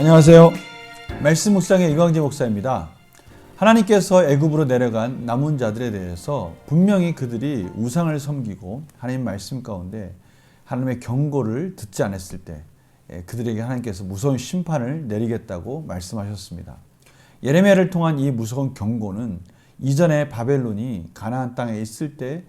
안녕하세요. 말씀 묵상의 이광재 목사입니다. 하나님께서 애굽으로 내려간 남은 자들에 대해서 분명히 그들이 우상을 섬기고 하나님 말씀 가운데 하나님의 경고를 듣지 않았을 때 그들에게 하나님께서 무서운 심판을 내리겠다고 말씀하셨습니다. 예레미야를 통한 이 무서운 경고는 이전에 바벨론이 가나안 땅에 있을 때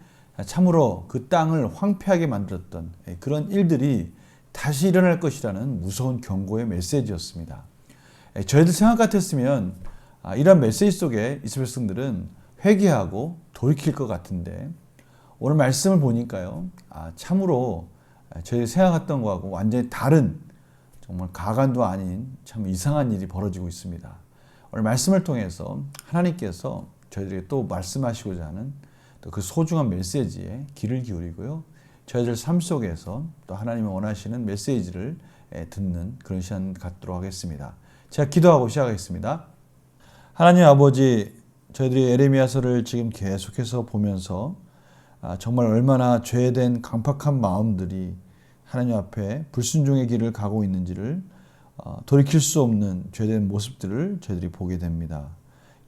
참으로 그 땅을 황폐하게 만들었던 그런 일들이 다시 일어날 것이라는 무서운 경고의 메시지였습니다. 저희들 생각 같았으면 이런 메시지 속에 이스라엘 백성들은 회개하고 돌이킬 것 같은데 오늘 말씀을 보니까요, 참으로 저희들이 생각했던 거하고 완전히 다른 정말 가관도 아닌 참 이상한 일이 벌어지고 있습니다. 오늘 말씀을 통해서 하나님께서 저희들에게 또 말씀하시고자 하는 또 그 소중한 메시지에 귀를 기울이고요, 저희들 삶 속에서 또 하나님이 원하시는 메시지를 듣는 그런 시간 갖도록 하겠습니다. 제가 기도하고 시작하겠습니다. 하나님 아버지, 저희들이 예레미야서를 지금 계속해서 보면서 정말 얼마나 죄된 강팍한 마음들이 하나님 앞에 불순종의 길을 가고 있는지를 돌이킬 수 없는 죄된 모습들을 저희들이 보게 됩니다.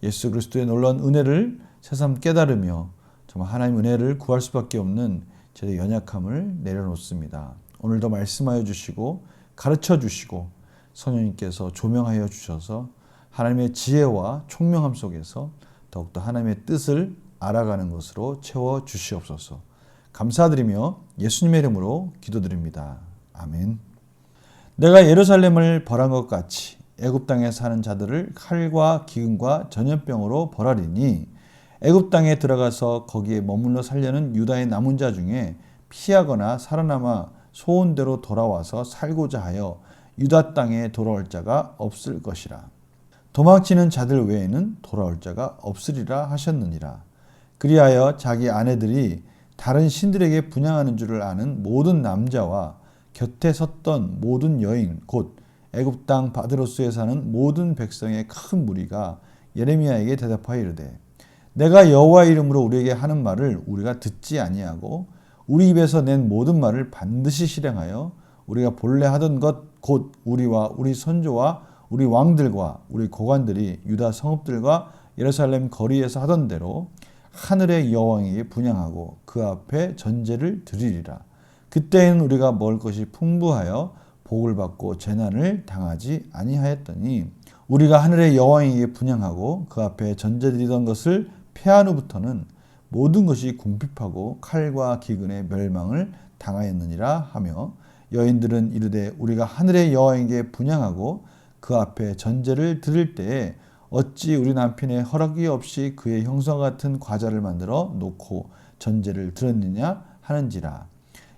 예수 그리스도의 놀라운 은혜를 새삼 깨달으며 정말 하나님 은혜를 구할 수밖에 없는 저희의 연약함을 내려놓습니다. 오늘도 말씀하여 주시고 가르쳐 주시고 성령님께서 조명하여 주셔서 하나님의 지혜와 총명함 속에서 더욱더 하나님의 뜻을 알아가는 것으로 채워 주시옵소서. 감사드리며 예수님의 이름으로 기도드립니다. 아멘. 내가 예루살렘을 벌한 것 같이 애굽 땅에 사는 자들을 칼과 기근과 전염병으로 벌하리니 애굽 땅에 들어가서 거기에 머물러 살려는 유다의 남은 자 중에 피하거나 살아남아 소원대로 돌아와서 살고자 하여 유다 땅에 돌아올 자가 없을 것이라. 도망치는 자들 외에는 돌아올 자가 없으리라 하셨느니라. 그리하여 자기 아내들이 다른 신들에게 분향하는 줄을 아는 모든 남자와 곁에 섰던 모든 여인 곧 애굽 땅 바드로스에 사는 모든 백성의 큰 무리가 예레미야에게 대답하여 이르되, 내가 여호와의 이름으로 우리에게 하는 말을 우리가 듣지 아니하고 우리 입에서 낸 모든 말을 반드시 실행하여 우리가 본래 하던 것 곧 우리와 우리 선조와 우리 왕들과 우리 고관들이 유다 성읍들과 예루살렘 거리에서 하던 대로 하늘의 여왕에게 분향하고 그 앞에 전제를 드리리라. 그때에는 우리가 먹을 것이 풍부하여 복을 받고 재난을 당하지 아니하였더니 우리가 하늘의 여왕에게 분향하고 그 앞에 전제드리던 것을 패한 후부터는 모든 것이 궁핍하고 칼과 기근의 멸망을 당하였느니라 하며, 여인들은 이르되 우리가 하늘의 여왕에게 분향하고 그 앞에 전제를 드릴 때에 어찌 우리 남편의 허락이 없이 그의 형상 같은 과자를 만들어 놓고 전제를 드렸느냐 하는지라.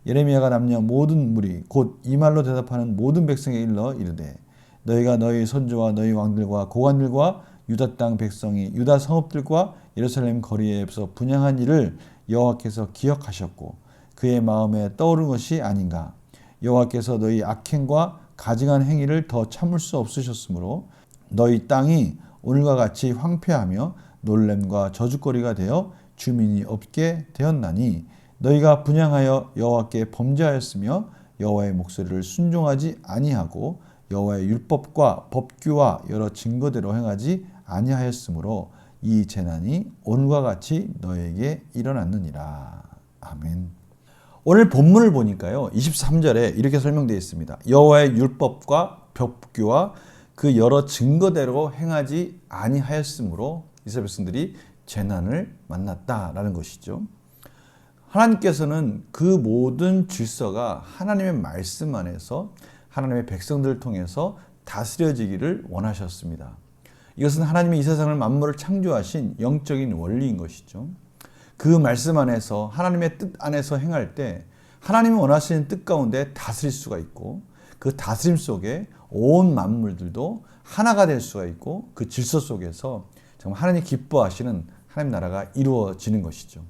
예레미야가 남녀 모든 무리 곧 이 말로 대답하는 모든 백성에 일러 이르되, 너희가 너희 선조와 너희 왕들과 고관들과 유다 땅 백성이 유다 성읍들과 예루살렘 거리에서 분향한 일을 여호와께서 기억하셨고 그의 마음에 떠오른 것이 아닌가. 여호와께서 너희 악행과 가증한 행위를 더 참을 수 없으셨으므로 너희 땅이 오늘과 같이 황폐하며 놀램과 저주거리가 되어 주민이 없게 되었나니, 너희가 분향하여 여호와께 범죄하였으며 여호와의 목소리를 순종하지 아니하고 여호와의 율법과 법규와 여러 증거대로 행하지 아니하였으므로 이 재난이 오늘과 같이 너에게 일어났느니라. 아멘. 오늘 본문을 보니까요, 23절에 이렇게 설명되어 있습니다. 여호와의 율법과 법규와 그 여러 증거대로 행하지 아니하였으므로 이스라엘 백성들이 재난을 만났다라는 것이죠. 하나님께서는 그 모든 질서가 하나님의 말씀 안에서 하나님의 백성들을 통해서 다스려지기를 원하셨습니다. 이것은 하나님이 이 세상을 만물을 창조하신 영적인 원리인 것이죠. 그 말씀 안에서 하나님의 뜻 안에서 행할 때 하나님이 원하시는 뜻 가운데 다스릴 수가 있고, 그 다스림 속에 온 만물들도 하나가 될 수가 있고, 그 질서 속에서 정말 하나님이 기뻐하시는 하나님 나라가 이루어지는 것이죠.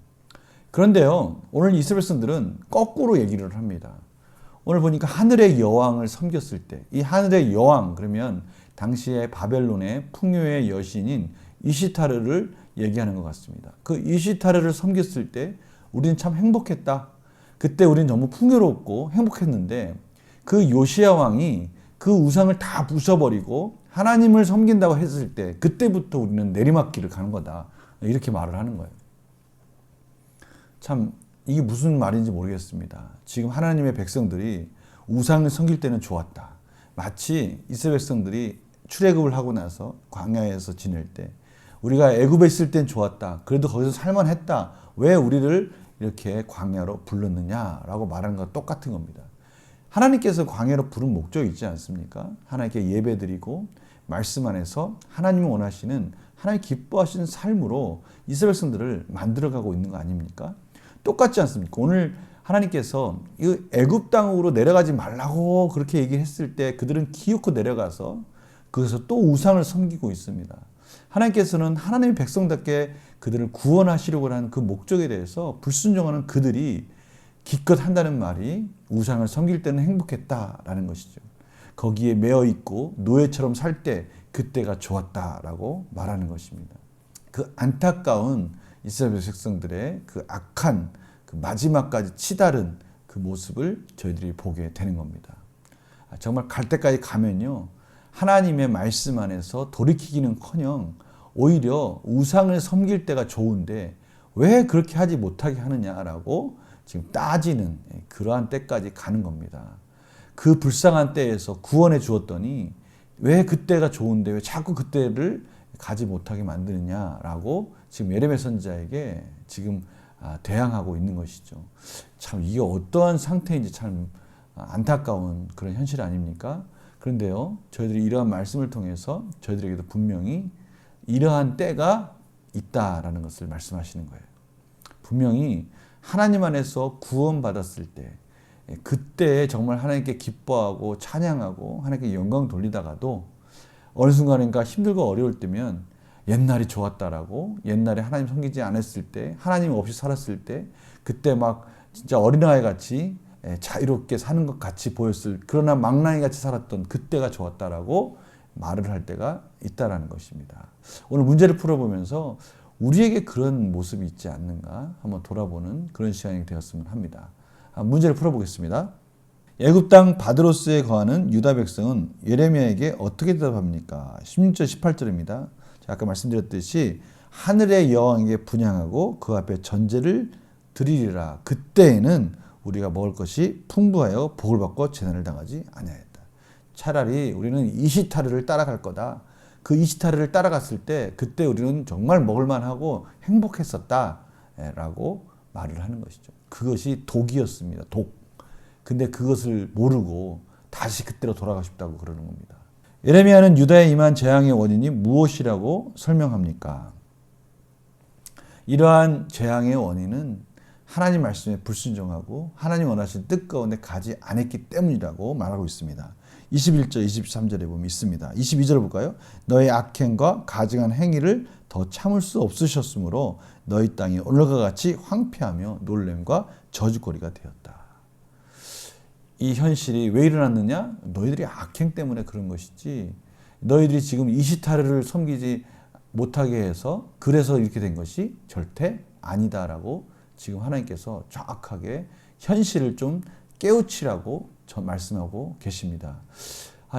그런데요, 오늘 이스라엘 백성들은 거꾸로 얘기를 합니다. 오늘 보니까 하늘의 여왕을 섬겼을 때, 이 하늘의 여왕 그러면 당시에 바벨론의 풍요의 여신인 이시타르를 얘기하는 것 같습니다. 그 이시타르를 섬겼을 때 우리는 참 행복했다. 그때 우리는 너무 풍요롭고 행복했는데 그 요시야 왕이 그 우상을 다 부숴버리고 하나님을 섬긴다고 했을 때 그때부터 우리는 내리막길을 가는 거다. 이렇게 말을 하는 거예요. 참 이게 무슨 말인지 모르겠습니다. 지금 하나님의 백성들이 우상을 섬길 때는 좋았다. 마치 이스라엘 백성들이 출애굽을 하고 나서 광야에서 지낼 때 우리가 애굽에 있을 땐 좋았다. 그래도 거기서 살만했다. 왜 우리를 이렇게 광야로 불렀느냐라고 말하는 것과 똑같은 겁니다. 하나님께서 광야로 부른 목적이 있지 않습니까? 하나님께 예배드리고 말씀 안에서 하나님이 원하시는 하나님 기뻐하시는 삶으로 이스라엘 백성들을 만들어가고 있는 거 아닙니까? 똑같지 않습니까? 오늘 하나님께서 이 애굽 땅으로 내려가지 말라고 그렇게 얘기했을 때 그들은 기어코 내려가서 거기서 또 우상을 섬기고 있습니다. 하나님께서는 하나님의 백성답게 그들을 구원하시려고 하는 그 목적에 대해서 불순종하는 그들이 기껏 한다는 말이 우상을 섬길 때는 행복했다라는 것이죠. 거기에 매여 있고 노예처럼 살 때 그때가 좋았다라고 말하는 것입니다. 그 안타까운 이스라엘 백성들의 그 악한 그 마지막까지 치달은 그 모습을 저희들이 보게 되는 겁니다. 정말 갈 때까지 가면요. 하나님의 말씀 안에서 돌이키기는커녕 오히려 우상을 섬길 때가 좋은데 왜 그렇게 하지 못하게 하느냐라고 지금 따지는 그러한 때까지 가는 겁니다. 그 불쌍한 때에서 구원해 주었더니 왜 그때가 좋은데 왜 자꾸 그때를 가지 못하게 만드느냐라고 지금 예레미야 선지자에게 지금 대항하고 있는 것이죠. 참 이게 어떠한 상태인지 참 안타까운 그런 현실 아닙니까? 그런데요, 저희들이 이러한 말씀을 통해서 저희들에게도 분명히 이러한 때가 있다라는 것을 말씀하시는 거예요. 분명히 하나님 안에서 구원받았을 때 그때 정말 하나님께 기뻐하고 찬양하고 하나님께 영광 돌리다가도 어느 순간인가 힘들고 어려울 때면 옛날이 좋았다라고 옛날에 하나님 섬기지 않았을 때 하나님 없이 살았을 때 그때 막 진짜 어린아이 같이 자유롭게 사는 것 같이 보였을 그러나 망나니 같이 살았던 그때가 좋았다라고 말을 할 때가 있다라는 것입니다. 오늘 문제를 풀어보면서 우리에게 그런 모습이 있지 않는가 한번 돌아보는 그런 시간이 되었으면 합니다. 문제를 풀어보겠습니다. 애굽 땅 바드로스에 거하는 유다 백성은 예레미야에게 어떻게 대답합니까? 16절 18절입니다. 아까 말씀드렸듯이 하늘의 여왕에게 분향하고 그 앞에 전제를 드리리라. 그때에는 우리가 먹을 것이 풍부하여 복을 받고 재난을 당하지 아니하였다. 차라리 우리는 이시타르를 따라갈 거다. 그 이시타르를 따라갔을 때 그때 우리는 정말 먹을만하고 행복했었다라고 말을 하는 것이죠. 그것이 독이었습니다. 독. 근데 그것을 모르고 다시 그때로 돌아가고 싶다고 그러는 겁니다. 예레미야는 유다에 임한 재앙의 원인이 무엇이라고 설명합니까? 이러한 재앙의 원인은 하나님 말씀에 불순종하고 하나님 원하신 뜻 가운데 가지 않았기 때문이라고 말하고 있습니다. 21절, 23절에 보면 있습니다. 22절 볼까요? 너의 악행과 가증한 행위를 더 참을 수 없으셨으므로 너희 땅이 오늘과 같이 황폐하며 놀램과 저주거리가 되었다. 이 현실이 왜 일어났느냐? 너희들이 악행 때문에 그런 것이지 너희들이 지금 이시타르를 섬기지 못하게 해서 그래서 이렇게 된 것이 절대 아니다라고 지금 하나님께서 정확하게 현실을 좀 깨우치라고 말씀하고 계십니다.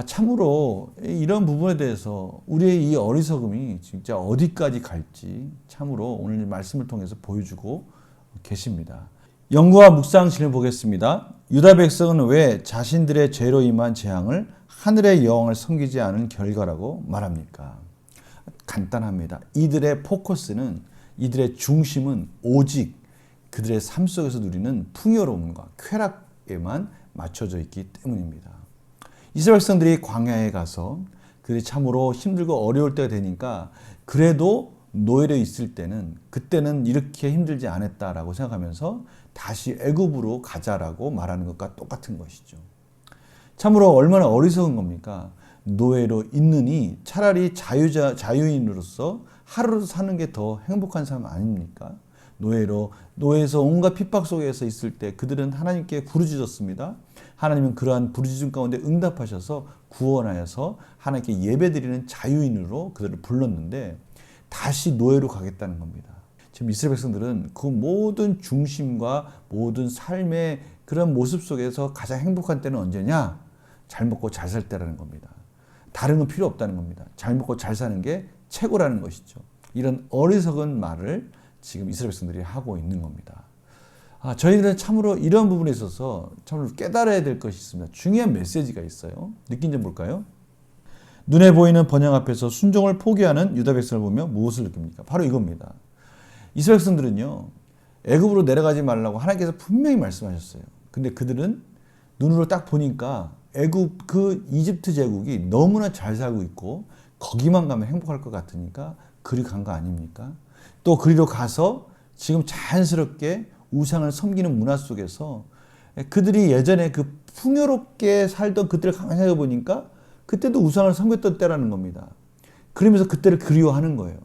참으로 이런 부분에 대해서 우리의 이 어리석음이 진짜 어디까지 갈지 참으로 오늘 말씀을 통해서 보여주고 계십니다. 연구와 묵상 진을 보겠습니다. 유다 백성은 왜 자신들의 죄로 임한 재앙을 하늘의 여왕을 섬기지 않은 결과라고 말합니까? 간단합니다. 이들의 포커스는 이들의 중심은 오직 그들의 삶 속에서 누리는 풍요로움과 쾌락에만 맞춰져 있기 때문입니다. 이스라엘 백성들이 광야에 가서 그들이 참으로 힘들고 어려울 때가 되니까 그래도 노예로 있을 때는 그때는 이렇게 힘들지 않았다라고 생각하면서 다시 애굽으로 가자라고 말하는 것과 똑같은 것이죠. 참으로 얼마나 어리석은 겁니까? 노예로 있느니 차라리 자유인으로서 하루를 사는 게 더 행복한 삶 아닙니까? 노예에서 온갖 핍박 속에서 있을 때 그들은 하나님께 부르짖었습니다. 하나님은 그러한 부르짖음 가운데 응답하셔서 구원하여서 하나님께 예배드리는 자유인으로 그들을 불렀는데 다시 노예로 가겠다는 겁니다. 지금 이스라엘 백성들은 그 모든 중심과 모든 삶의 그런 모습 속에서 가장 행복한 때는 언제냐? 잘 먹고 잘 살 때라는 겁니다. 다른 건 필요 없다는 겁니다. 잘 먹고 잘 사는 게 최고라는 것이죠. 이런 어리석은 말을 지금 이스라엘 백성들이 하고 있는 겁니다. 저희들은 참으로 이런 부분에 있어서 참으로 깨달아야 될 것이 있습니다. 중요한 메시지가 있어요. 느낀 점 볼까요? 눈에 보이는 번영 앞에서 순종을 포기하는 유다 백성을 보며 무엇을 느낍니까? 바로 이겁니다. 이스라엘 백성들은요, 애굽으로 내려가지 말라고 하나님께서 분명히 말씀하셨어요. 근데 그들은 눈으로 딱 보니까 애굽, 그 이집트 제국이 너무나 잘 살고 있고 거기만 가면 행복할 것 같으니까 그리 간 거 아닙니까? 또 그리로 가서 지금 자연스럽게 우상을 섬기는 문화 속에서 그들이 예전에 그 풍요롭게 살던 그때를 가만히 생각해 보니까 그때도 우상을 섬겼던 때라는 겁니다. 그러면서 그때를 그리워하는 거예요.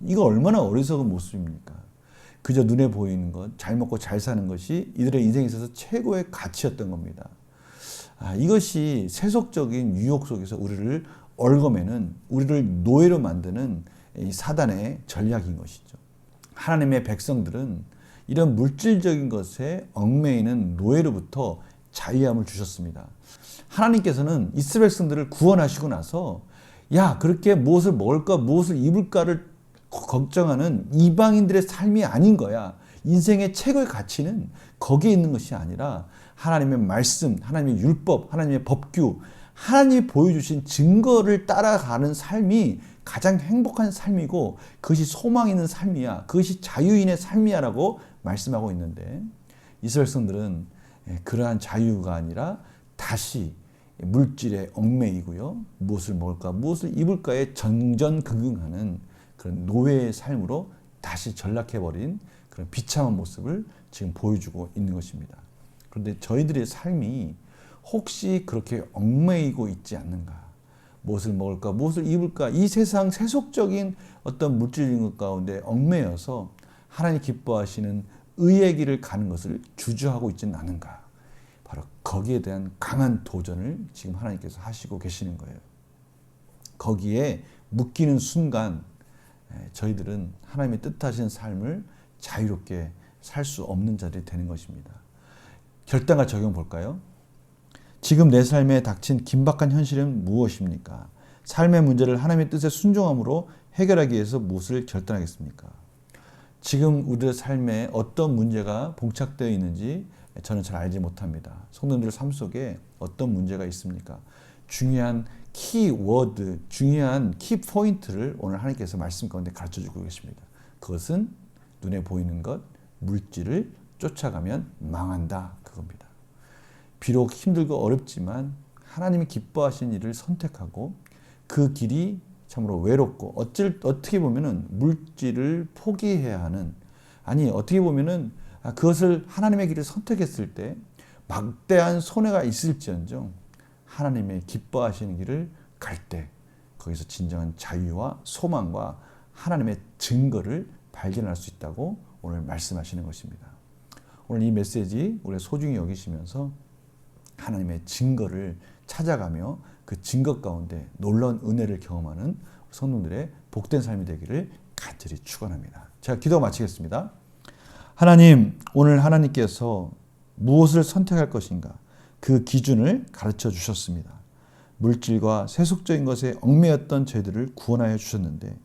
이거 얼마나 어리석은 모습입니까? 그저 눈에 보이는 것, 잘 먹고 잘 사는 것이 이들의 인생에 있어서 최고의 가치였던 겁니다. 이것이 세속적인 유혹 속에서 우리를 얽어매는, 우리를 노예로 만드는 이 사단의 전략인 것이죠. 하나님의 백성들은 이런 물질적인 것에 얽매이는 노예로부터 자유함을 주셨습니다. 하나님께서는 이스라엘 백성들을 구원하시고 나서 야, 그렇게 무엇을 먹을까, 무엇을 입을까를 걱정하는 이방인들의 삶이 아닌 거야. 인생의 최고의 가치는 거기에 있는 것이 아니라 하나님의 말씀, 하나님의 율법, 하나님의 법규, 하나님이 보여주신 증거를 따라가는 삶이 가장 행복한 삶이고 그것이 소망 있는 삶이야. 그것이 자유인의 삶이야 라고 말씀하고 있는데 이스라엘 백성들은 그러한 자유가 아니라 다시 물질에 얽매이고요. 무엇을 먹을까, 무엇을 입을까에 전전긍긍하는 그런 노예의 삶으로 다시 전락해버린 그런 비참한 모습을 지금 보여주고 있는 것입니다. 그런데 저희들의 삶이 혹시 그렇게 얽매이고 있지 않는가? 무엇을 먹을까, 무엇을 입을까? 이 세상 세속적인 어떤 물질적인 것 가운데 얽매여서 하나님 기뻐하시는 의의 길을 가는 것을 주저하고 있지는 않은가? 바로 거기에 대한 강한 도전을 지금 하나님께서 하시고 계시는 거예요. 거기에 묶이는 순간 저희들은 하나님의 뜻하신 삶을 자유롭게 살 수 없는 자들이 되는 것입니다. 결단과 적용 볼까요? 지금 내 삶에 닥친 긴박한 현실은 무엇입니까? 삶의 문제를 하나님의 뜻에 순종함으로 해결하기 위해서 무엇을 결단하겠습니까? 지금 우리의 삶에 어떤 문제가 봉착되어 있는지 저는 잘 알지 못합니다. 성도님들 삶 속에 어떤 문제가 있습니까? 중요한 키워드, 중요한 키포인트를 오늘 하나님께서 말씀 가운데 가르쳐주고 계십니다. 그것은 눈에 보이는 것, 물질을 쫓아가면 망한다. 그겁니다. 비록 힘들고 어렵지만 하나님이 기뻐하신 일을 선택하고 그 길이 참으로 외롭고 어떻게 보면은 물질을 포기해야 하는, 아니 어떻게 보면은 그것을 하나님의 길을 선택했을 때 막대한 손해가 있을지언정 하나님의 기뻐하시는 길을 갈 때 거기서 진정한 자유와 소망과 하나님의 증거를 발견할 수 있다고 오늘 말씀하시는 것입니다. 오늘 이 메시지 우리 소중히 여기시면서 하나님의 증거를 찾아가며 그 증거 가운데 놀라운 은혜를 경험하는 성도들의 복된 삶이 되기를 간절히 축원합니다. 제가 기도 마치겠습니다. 하나님, 오늘 하나님께서 무엇을 선택할 것인가 그 기준을 가르쳐 주셨습니다. 물질과 세속적인 것에 얽매였던 저희들을 구원하여 주셨는데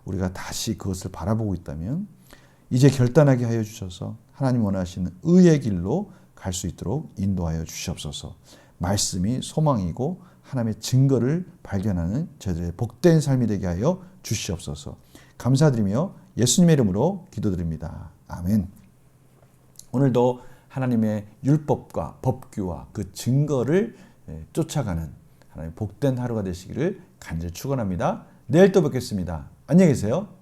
우리가 다시 그것을 바라보고 있다면 이제 결단하게 하여 주셔서 하나님 원하시는 의의 길로 갈 수 있도록 인도하여 주시옵소서. 말씀이 소망이고 하나님의 증거를 발견하는 저희들의 복된 삶이 되게 하여 주시옵소서. 감사드리며 예수님의 이름으로 기도드립니다. 아멘. 오늘도 하나님의 율법과 법규와 그 증거를 쫓아가는 하나님의 복된 하루가 되시기를 간절히 축원합니다. 내일 또 뵙겠습니다. 안녕히 계세요.